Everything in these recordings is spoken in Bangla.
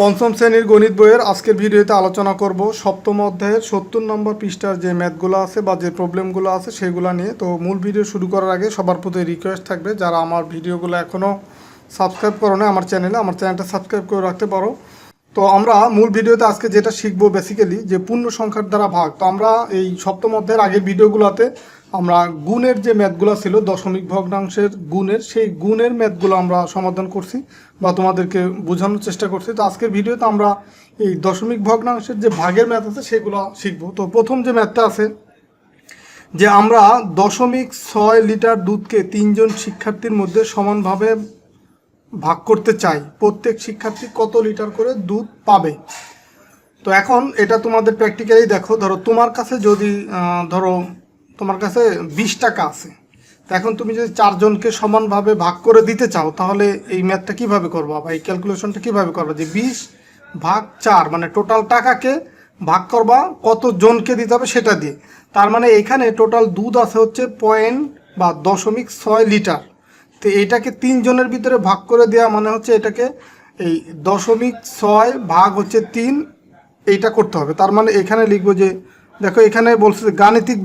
পঞ্চম শ্রেণীর গণিত বইয়ের আজকের ভিডিওতে আলোচনা করব সপ্তম অধ্যায়ের ৭০ নম্বর পৃষ্ঠার যে ম্যাথগুলো আছে বা যে প্রবলেমগুলো আছে সেগুলো নিয়ে। তো মূল ভিডিও শুরু করার আগে সবার প্রতি রিকোয়েস্ট থাকবে, যারা আমার ভিডিওগুলো এখনও সাবস্ক্রাইব করো না আমার চ্যানেলটা সাবস্ক্রাইব করে রাখতে পারো। তো আমরা মূল ভিডিওতে আজকে যেটা শিখবো বেসিক্যালি যে পূর্ণ সংখ্যার দ্বারা ভাগ। তো আমরা এই সপ্তম অধ্যায়ের আগের ভিডিওগুলোতে আমরা গুণের যে ম্যাথগুলো ছিল, দশমিক ভগ্নাংশের গুণের, সেই গুণের ম্যাথগুলো আমরা সমাধান করছি বা তোমাদেরকে বোঝানোর চেষ্টা করছি। তো আজকের ভিডিওতে আমরা এই দশমিক ভগ্নাংশের যে ভাগের ম্যাথ আছে সেগুলো শিখবো। তো প্রথম যে ম্যাথটা আছে যে আমরা 0.6 লিটার দুধকে 3 জন শিক্ষার্থীর মধ্যে সমানভাবে ভাগ করতে চাই, প্রত্যেক শিক্ষার্থী কত লিটার করে দুধ পাবে। তো এখন এটা তোমাদের প্র্যাকটিক্যালি দেখো, ধরো তোমার কাছে যদি তোমার কাছে 20 টাকা আছে, তো এখন তুমি যদি 4 জনকে সমানভাবে ভাগ করে দিতে চাও, তাহলে এই ম্যাথটা কীভাবে করবো বা এই ক্যালকুলেশনটা কীভাবে করবো যে 20 ভাগ 4 মানে টোটাল টাকাকে ভাগ করবা কত জনকে দিতে হবে সেটা দিয়ে। তার মানে এখানে টোটাল দুধ আছে হচ্ছে 0.6 লিটার। তো এইটাকে 3 জনের ভিতরে ভাগ করে দেওয়া মানে হচ্ছে এটাকে এই 0.6 ভাগ হচ্ছে 3 এইটা করতে হবে। তার মানে এখানে লিখবো যে দেখো এখানে বলছে গাণিতিক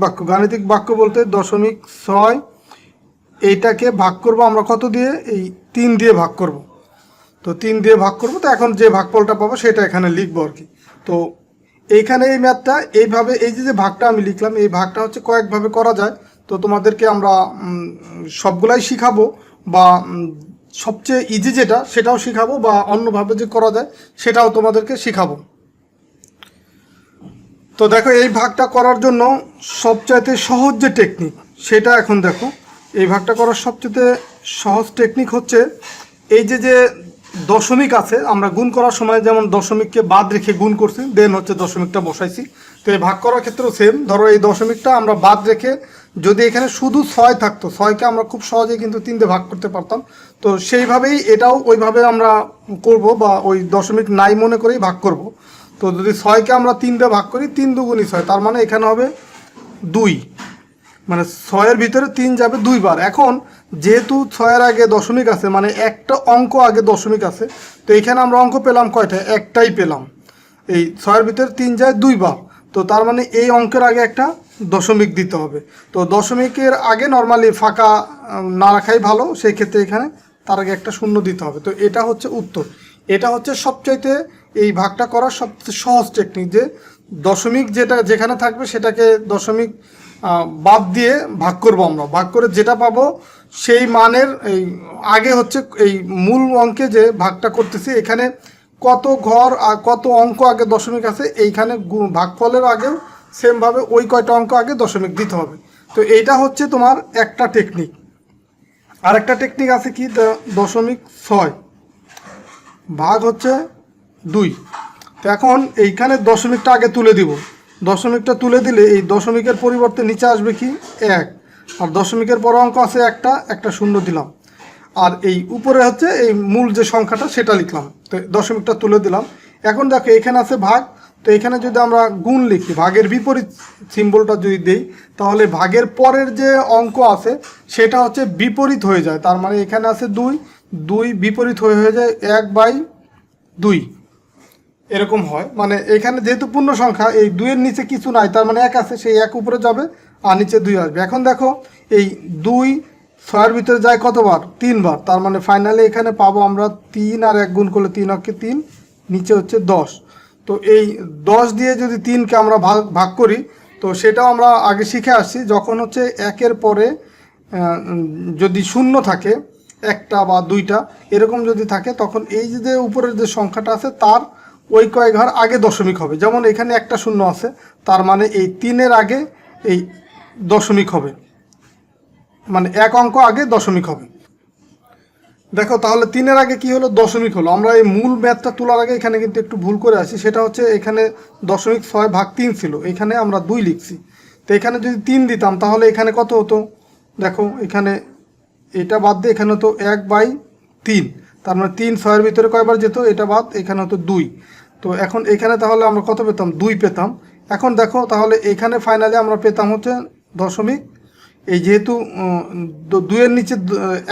বাক্য বলতে 0.6 এইটাকে ভাগ করব আমরা কত দিয়ে, এই 3 দিয়ে ভাগ করব। তো 3 দিয়ে ভাগ করব, তো এখন যে ভাগফলটা পাবো সেটা এখানে লিখবো আর কি। তো এইখানে এই ম্যাথটা এইভাবে, এই যে ভাগটা আমি লিখলাম, এই ভাগটা হচ্ছে কয়েকভাবে করা যায়। তো তোমাদেরকে আমরা সবগুলাই শিখাবো বা সবচেয়ে ইজি যেটা সেটাও শিখাবো, বা অন্যভাবে যে করা যায় সেটাও তোমাদেরকে শিখাবো। তো দেখো এই ভাগটা করার জন্য সবচাইতে সহজ যে টেকনিক সেটা এখন দেখো। এই ভাগটা করার সবচেয়ে সহজ টেকনিক হচ্ছে এই যে দশমিক আছে, আমরা গুণ করার সময় যেমন দশমিককে বাদ রেখে গুণ করছি, দেন হচ্ছে দশমিকটা বসাইছি। তো এই ভাগ করার ক্ষেত্রেও সেম, ধরো এই দশমিকটা আমরা বাদ রেখে যদি এখানে শুধু 6 থাকতো, 6কে আমরা খুব সহজেই কিন্তু 3 দিয়ে ভাগ করতে পারতাম। তো সেইভাবেই এটাও ওইভাবে আমরা করব, বা ওই দশমিক নাই মনে করেই ভাগ করব। তো যদি 6কে আমরা 3 দিয়ে ভাগ করি, 3 দুগুণী 6, তার মানে এখানে হবে 2, মানে 6-এর ভিতরে 3 যাবে 2 বার। এখন যেহেতু 6-এর আগে দশমিক আছে, মানে একটা অঙ্ক আগে দশমিক আছে, তো এখানে আমরা অঙ্ক পেলাম কয়টা, একটাই পেলাম। এই 6-এর ভিতরে 3 যায় 2 বার, তো তার মানে এই অঙ্কের আগে একটা দশমিক দিতে হবে। তো দশমিকের আগে নর্মালি ফাঁকা না রাখাই ভালো, সেই ক্ষেত্রে এখানে তার আগে একটা শূন্য দিতে হবে। তো এটা হচ্ছে উত্তর। এটা হচ্ছে সবচাইতে এই ভাগটা করার সবচেয়ে সহজ টেকনিক, যে দশমিক যেখানে থাকবে সেটাকে দশমিক বাদ দিয়ে ভাগ করব। আমরা ভাগ করে যেটা পাবো সেই মানের এই আগে হচ্ছে এই মূল অঙ্কে যে ভাগটা করতেছি, এখানে কত ঘর আর কত অঙ্ক আগে দশমিক আছে, এইখানে ভাগফলের আগেও সেমভাবে ওই কয়টা অঙ্ক আগে দশমিক দিতে হবে। তো এইটা হচ্ছে তোমার একটা টেকনিক। আরেকটা টেকনিক আছে কি, 0.6 ভাগ হচ্ছে 2। তো এখন এইখানে দশমিকটা আগে তুলে দিব। দশমিকটা তুলে দিলে এই দশমিকের পরিবর্তে নিচে আসবে কি 1, আর দশমিকের পর অঙ্ক আছে একটা শূন্য দিলাম, আর এই উপরে হচ্ছে এই মূল যে সংখ্যাটা সেটা লিখলাম। তো দশমিকটা তুলে দিলাম। এখন দেখো এখানে আছে ভাগ, তো এখানে যদি আমরা গুণ লিখি, ভাগের বিপরীত সিম্বলটা যদি দেই, তাহলে ভাগের পরের যে অঙ্ক আছে সেটা হচ্ছে বিপরীত হয়ে যায়। তার মানে এখানে আছে 2 বিপরীত হয়ে যায় 1/2 এরকম হয়। মানে এখানে যেহেতু পূর্ণ সংখ্যা, এই 2-এর নিচে কিছু নাই, তার মানে 1 আছে, সেই 1 উপরে যাবে আর নিচে 2 আসবে। এখন দেখো এই 2 6-এর ভিতরে যায় কতবার, 3 বার। তার মানে ফাইনালি এখানে পাবো আমরা 3 আর 1 গুণ করলে 3 অক্ষে 3, নিচে হচ্ছে 10। তো এই 10 দিয়ে যদি 3কে আমরা ভাগ করি, তো সেটাও আমরা আগে শিখে আসছি, যখন হচ্ছে 1-এর পরে যদি শূন্য থাকে, একটা বা দুইটা এরকম যদি থাকে, তখন এই যে উপরের যে সংখ্যাটা আছে তার ওই কয়েক ঘর আগে দশমিক হবে। যেমন এখানে একটা শূন্য আছে, তার মানে এই 3-এর আগে এই দশমিক হবে, মানে 1 অঙ্ক আগে দশমিক হবে। দেখো তাহলে 3-এর আগে কি হলো, দশমিক হলো। আমরা এই মূল ম্যাথটা তোলার আগে এখানে কিন্তু একটু ভুল করে আসি, সেটা হচ্ছে এখানে 0.6 ভাগ 3 ছিল, এখানে আমরা 2 লিখছি। তো এখানে যদি 3 দিতাম তাহলে এখানে কত হতো, দেখো এখানে এটা বাদ দিয়ে এখানে হতো 1/3, তার মানে 3 6-এর ভিতরে কয়বার যেত, এটা বাদ, এখানে হতো 2। তো এখন এখানে তাহলে আমরা কত পেতাম, 2 পেতাম। এখন দেখো তাহলে এখানে ফাইনালি আমরা পেতাম হচ্ছে দশমিক, এই যেহেতু 2-এর নিচে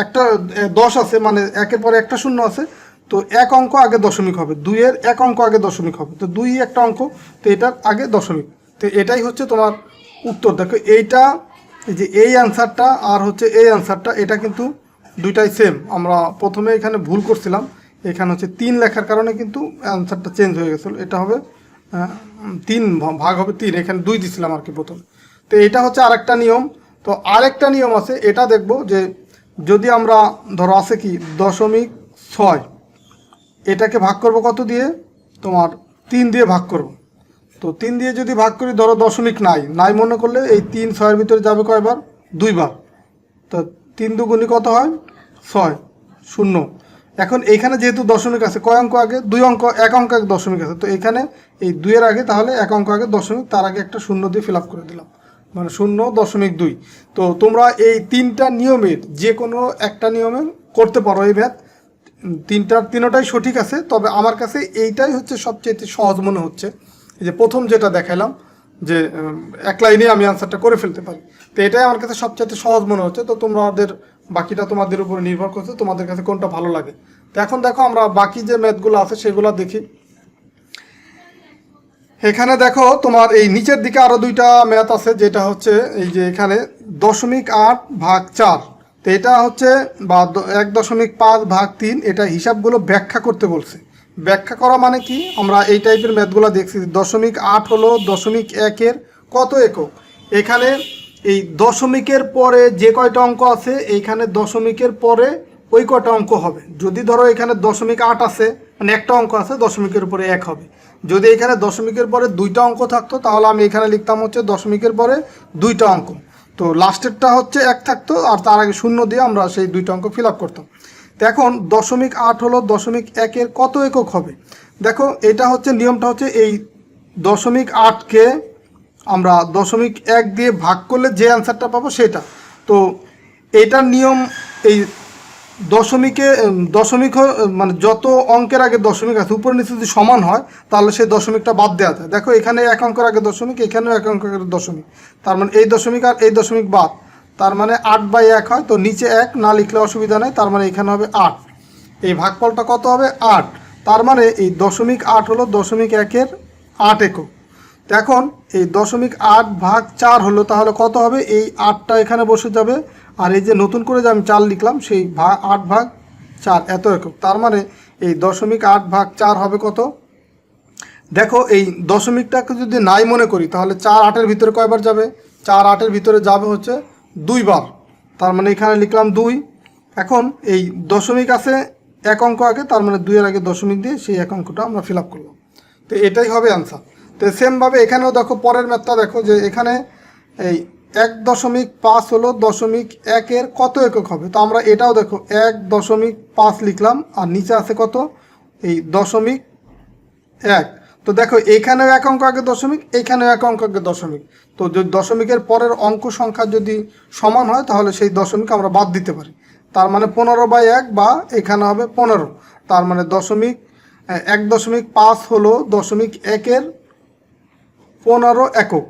একটা 10 আছে, মানে 1-এর পরে একটা শূন্য আছে, তো এক অঙ্ক আগে দশমিক হবে, 2 এর এক অঙ্ক আগে দশমিক হবে, তো 2 একটা অঙ্ক, তো এটার আগে দশমিক। তো এটাই হচ্ছে তোমার উত্তর। দেখো এইটা, এই যে এই অ্যান্সারটা আর হচ্ছে এই অ্যান্সারটা, এটা কিন্তু দুইটাই সেম। আমরা প্রথমে এখানে ভুল করছিলাম, এখানে হচ্ছে 3 লেখার কারণে কিন্তু অ্যান্সারটা চেঞ্জ হয়ে গেছিলো। এটা হবে 3 ভাগ হবে 3, এখানে 2 দিছিলাম আর কি প্রথমে। তো এটা হচ্ছে আরেকটা নিয়ম। তো আরেকটা নিয়ম আছে, এটা দেখব যে যদি আমরা ধরো আছে কি 0.6, এটাকে ভাগ করব কত দিয়ে, তোমার 3 দিয়ে ভাগ করব। তো 3 দিয়ে যদি ভাগ করি, ধরো দশমিক নাই মনে করলে এই 3 6-এর ভিতরে যাবে কয়বার, 2 বার। তো 3 দুগুণী কত হয়, 6, 0। এখন এইখানে যেহেতু দশমিক আছে, কয় অঙ্ক আগে, 2 অঙ্ক, এক অঙ্ক আগে দশমিক আছে, তো এখানে এই 2 এর আগে তাহলে এক অঙ্ক আগে দশমিক, তার আগে একটা 0 দিয়ে ফিল আপ করে দিলাম, মানে 0.2। তো তোমরা এই 3টা নিয়মের যে কোনো একটা নিয়মে করতে পারো এই ম্যাথ। তিনোটাই সঠিক আছে, তবে আমার কাছে এইটাই হচ্ছে সবচেয়ে সহজ মনে হচ্ছে। এই যে প্রথম যেটা দেখালাম যে এক লাইনে আমি আনসারটা করে ফেলতে পারি, তো এটাই আমার কাছে সবচেয়ে সহজ মনে হচ্ছে। তো তোমাদের বাকিটা তোমাদের উপরে নির্ভর করছে, তোমাদের কাছে কোনটা ভালো লাগে। তো এখন দেখো আমরা বাকি যে ম্যাথগুলো আছে সেগুলো দেখি। এখানে দেখো তোমার এই নিচের দিকে আরও 2টা ম্যাথ আছে, যেটা হচ্ছে এই যে এখানে 0.8 ভাগ 4। তো এটা হচ্ছে বা 1.5 ভাগ 3, এটা হিসাবগুলো ব্যাখ্যা করতে বলছে। ব্যাখ্যা করা মানে কি, আমরা এই টাইপের ম্যাথগুলো দেখছি। 0.8 হলো 0.1-এর কত একক। এখানে এই দশমিকের পরে যে কয়টা অঙ্ক আছে, এইখানে দশমিকের পরে ওই কয়টা অঙ্ক হবে। যদি ধরো এখানে 0.8 আছে, মানে একটা অঙ্ক আছে, দশমিকের উপরে 1 হবে। যদি এখানে দশমিকের পরে 2টা অঙ্ক থাকতো, তাহলে আমি এখানে লিখতাম হচ্ছে দশমিকের পরে 2টা অঙ্ক। তো লাস্টেরটা হচ্ছে 1 থাকতো, আর তার আগে 0 দিয়ে আমরা সেই 2টা অঙ্ক ফিল আপ করতাম। তো এখন 0.8 হলো 0.1-এর কত একক হবে। দেখো এটা হচ্ছে নিয়মটা হচ্ছে এই 0.8-কে আমরা 0.1 দিয়ে ভাগ করলে যে অ্যান্সারটা পাবো সেটা। তো এইটার নিয়ম, এই দশমিক মানে যত অঙ্কের আগে দশমিক আছে উপরে নিচে যদি সমান হয়, তাহলে সেই দশমিকটা বাদ দেওয়া যায়। দেখো এখানে এক অঙ্কের আগে দশমিক, এখানেও এক অঙ্কের আগে দশমিক, তার মানে এই দশমিক আর এই দশমিক বাদ, তার মানে 8/1 হয়। তো নিচে 1 না লিখলে অসুবিধা নেই, তার মানে এখানে হবে 8। এই ভাগফলটা কত হবে, 8। তার মানে এই 0.8 হলো 0.1-এর 8 একক। তো এখন এই 0.8 ভাগ 4 হলো, তাহলে কত হবে, এই 8টা এখানে বসে যাবে, আর এই যে নতুন করে যে আমি 4 লিখলাম, সেই 8 ভাগ 4 এত একক। তার মানে এই 0.8 ভাগ 4 হবে কত। দেখো এই দশমিকটাকে যদি নাই মনে করি, তাহলে 4 8-এর ভিতরে কয়বার যাবে, 4 8-এর ভিতরে যাবে হচ্ছে 2 বার। তার মানে এখানে লিখলাম 2। এখন এই দশমিক আছে এক অঙ্ক আগে, তার মানে 2-এর আগে দশমিক দিয়ে সেই এক অঙ্কটা আমরা ফিল আপ করলাম। তো এটাই হবে অ্যান্সার। তো সেমভাবে এখানেও দেখো পরের ম্যাথটা দেখো, যে এখানে এই 1.5 হলো 0.1-এর কত একক হবে। তো আমরা এটাও দেখো 1.5 লিখলাম, আর নিচে আছে কত, এই 0.1। তো দেখো এইখানেও এক অঙ্ক আগে দশমিক, এইখানেও এক অঙ্ক আগে দশমিক। তো যদি দশমিকের পরের অঙ্ক সংখ্যা যদি সমান হয়, তাহলে সেই দশমিক আমরা বাদ দিতে পারি। তার মানে 15/1, বা এখানে হবে 15। তার মানে 1.5 হলো 0.1-এর 15 একক।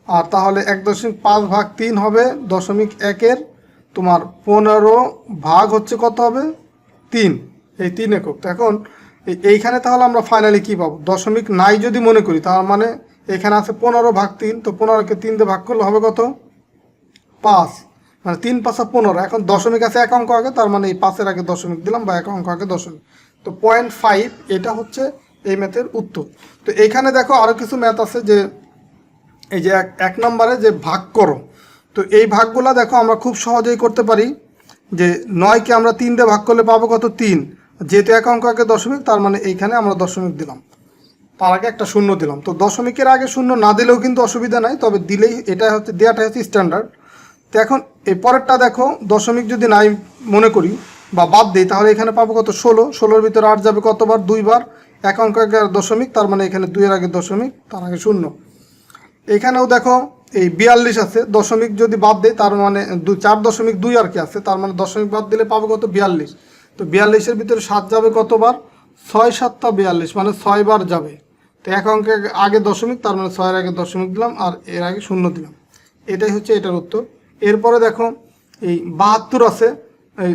আর তাহলে 1.5 ভাগ 3 হবে 0.1-এর তোমার 15 ভাগ হচ্ছে কত হবে, 3, এই 3 একক। তো এখন এইখানে তাহলে আমরা ফাইনালি কী পাবো, দশমিক নাই যদি মনে করি, তার মানে এখানে আছে 15 ভাগ 3। তো 15-কে 3 দিয়ে ভাগ করলে হবে কত, 5, মানে 3 5 15। এখন দশমিক আছে এক অঙ্ক আগে, তার মানে এই 5-এর আগে দশমিক দিলাম, বা এক অঙ্ক আগে দশমিক। তো 0.5 এটা হচ্ছে এই ম্যাথের উত্তর। তো এইখানে দেখো আরও কিছু ম্যাথ আছে, যে এই যে এক নম্বরে যে ভাগ করো। তো এই ভাগগুলা দেখো আমরা খুব সহজেই করতে পারি, যে 9-কে আমরা 3 দিয়ে ভাগ করলে পাবো কত, 3। যেহেতু এক অঙ্ক আগে দশমিক, তার মানে এইখানে আমরা দশমিক দিলাম, তার আগে একটা 0 দিলাম। তো দশমিকের আগে 0 না দিলেও কিন্তু অসুবিধা নাই, তবে দিলেই এটা হচ্ছে দেওয়াটা হচ্ছে স্ট্যান্ডার্ড। তো এখন এই পরেরটা দেখো, দশমিক যদি নাই মনে করি বা বাদ দিই, তাহলে এখানে পাবো কত, 16। 16-এর ভিতরে 8 যাবে কতবার, 2 বার। এক অঙ্ক আগে দশমিক, তার মানে এখানে 2-এর আগে দশমিক, তার আগে 0। এখানেও দেখো এই 42 আছে, দশমিক যদি বাদ দেয়, তার মানে 4.2 আর কি আছে, তার মানে দশমিক বাদ দিলে পাবো কত, 42। তো 42-এর ভিতরে 7 যাবে কতবার, 6 7 42, মানে 6 বার যাবে। তো এক অঙ্কে আগে দশমিক, তার মানে 6-এর আগে দশমিক দিলাম, আর এর আগে 0 দিলাম। এটাই হচ্ছে এটার উত্তর। এরপরে দেখো এই 72 আছে, এই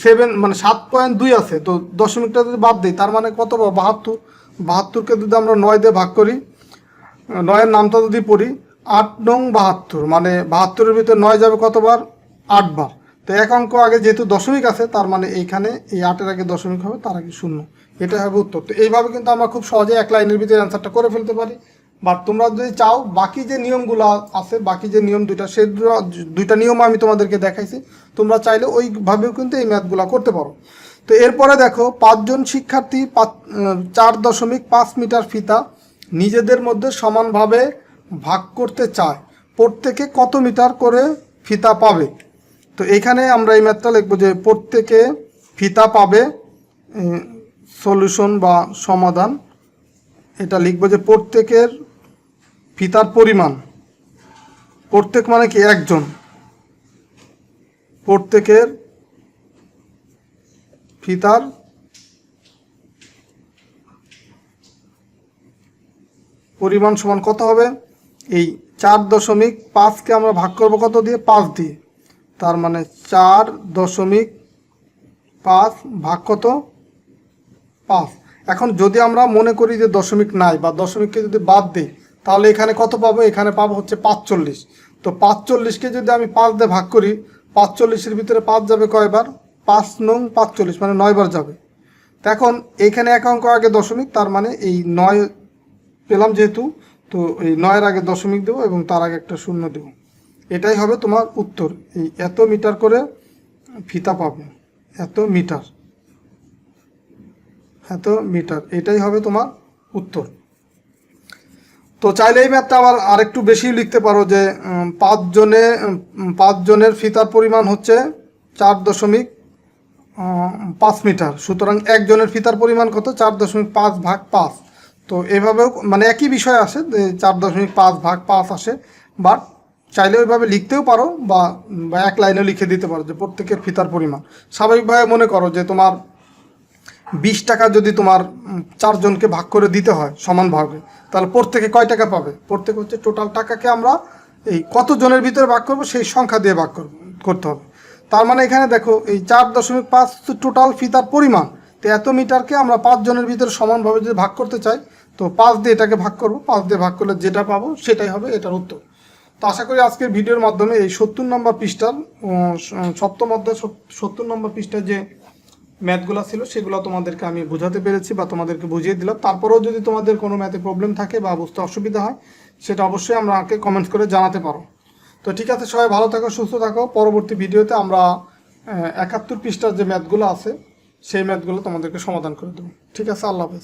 7 মানে 7.2 আছে, তো দশমিকটা যদি বাদ দিই তার মানে কত পাবো? 72। 72কে যদি আমরা 9 দিয়ে ভাগ করি, 9-এর নামটা যদি পড়ি 8 নং 72, মানে 72-এর ভিতরে 9 যাবে কতবার? 8 বার। তো এক অঙ্ক আগে যেহেতু দশমিক আছে, তার মানে এইখানে এই 8-এর আগে দশমিক হবে, তার আগে 0। এটা হবে উত্তর। তো এইভাবে কিন্তু আমরা খুব সহজে এক লাইনের ভিতরে অ্যান্সারটা করে ফেলতে পারি। বাট তোমরা যদি চাও বাকি যে নিয়মগুলো আছে, বাকি যে নিয়ম দুইটা, সেই দুইটা নিয়ম আমি তোমাদেরকে দেখাইছি, তোমরা চাইলে ওইভাবেও কিন্তু এই ম্যাথগুলো করতে পারো। তো এরপরে দেখো 5 জন শিক্ষার্থী 4.5 মিটার ফিতা নিজেদের মধ্যে সমানভাবে ভাগ করতে চায়, প্রত্যেকে কত মিটার করে ফিতা পাবে? তো এখানে আমরা এই ম্যাথটা লিখবো যে প্রত্যেকে ফিতা পাবে, সলিউশন বা সমাধান, এটা লিখবো যে প্রত্যেকের ফিতার পরিমাণ, প্রত্যেক মানে কি? একজন, প্রত্যেকের ফিতার পরিমাণ সমান কত হবে? এই 4.5কে আমরা ভাগ করব কত দিয়ে? 5 দিয়ে। তার মানে 4.5 ভাগ কত? 5। এখন যদি আমরা মনে করি যে দশমিক নাই বা দশমিককে যদি বাদ দিই, তাহলে এখানে কত পাবো? এখানে পাবো হচ্ছে 45। তো 45কে যদি আমি 5 দিয়ে ভাগ করি, 45-এর ভিতরে 5 যাবে কয়বার? 5 নং 45, মানে 9 বার যাবে। তো এখন এইখানে এক অঙ্ক আগে দশমিক, তার মানে এই 9 পেলাম যেহেতু, তো এই 9-এর আগে দশমিক দেবো এবং তার আগে একটা 0 দেবো। এটাই হবে তোমার উত্তর। এই এত মিটার করে ফিতা পাবে, এত মিটার, এত মিটার, এটাই হবে তোমার উত্তর। তো চাইলে এই ম্যাথটা আবার আরেকটু বেশি লিখতে পারো যে 5 জনের ফিতার পরিমাণ হচ্ছে 4.5 মিটার, সুতরাং একজনের ফিতার পরিমাণ কত? 4.5 ভাগ 5। তো এভাবেও মানে একই বিষয় আসে, 4.5 ভাগ 5 আসে। বাট চাইলে ওইভাবে লিখতেও পারো বা এক লাইনে লিখে দিতে পারো যে প্রত্যেকের ফিতার পরিমাণ। স্বাভাবিকভাবে মনে করো যে তোমার 20 টাকা যদি তোমার 4 জনকে ভাগ করে দিতে হয় সমানভাবে, তাহলে প্রত্যেকে কয় টাকা পাবে? প্রত্যেক হচ্ছে টোটাল টাকাকে আমরা এই কত জনের ভিতরে ভাগ করব সেই সংখ্যা দিয়ে ভাগ করতে হবে। তার মানে এখানে দেখো এই 4.5 টোটাল ফিতার পরিমাণ। তো এত মিটারকে আমরা 5 জনের ভিতরে সমানভাবে যদি ভাগ করতে চাই, তো 5 দিয়ে এটাকে ভাগ করব, 5 দিয়ে ভাগ করলে যেটা পাবো সেটাই হবে এটার উত্তর। তো আশা করি আজকের ভিডিওর মাধ্যমে এই 70 নম্বর পৃষ্ঠার সপ্তম অধ্যায় 70 নম্বর পৃষ্ঠার যে ম্যাথগুলো ছিল সেগুলো তোমাদেরকে আমি বোঝাতে পেরেছি বা তোমাদেরকে বুঝিয়ে দিলাম। তারপরেও যদি তোমাদের কোনো ম্যাথে প্রবলেম থাকে বা বুঝতে অসুবিধা হয়, সেটা অবশ্যই আমাকে কমেন্টস করে জানাতে পারো। তো ঠিক আছে, সবাই ভালো থাকো, সুস্থ থাকো। পরবর্তী ভিডিওতে আমরা 71 পৃষ্ঠার যে ম্যাথগুলো আছে সেই ম্যাথগুলো তোমাদেরকে সমাধান করে দেবো। ঠিক আছে, আল্লাহ হাফেজ।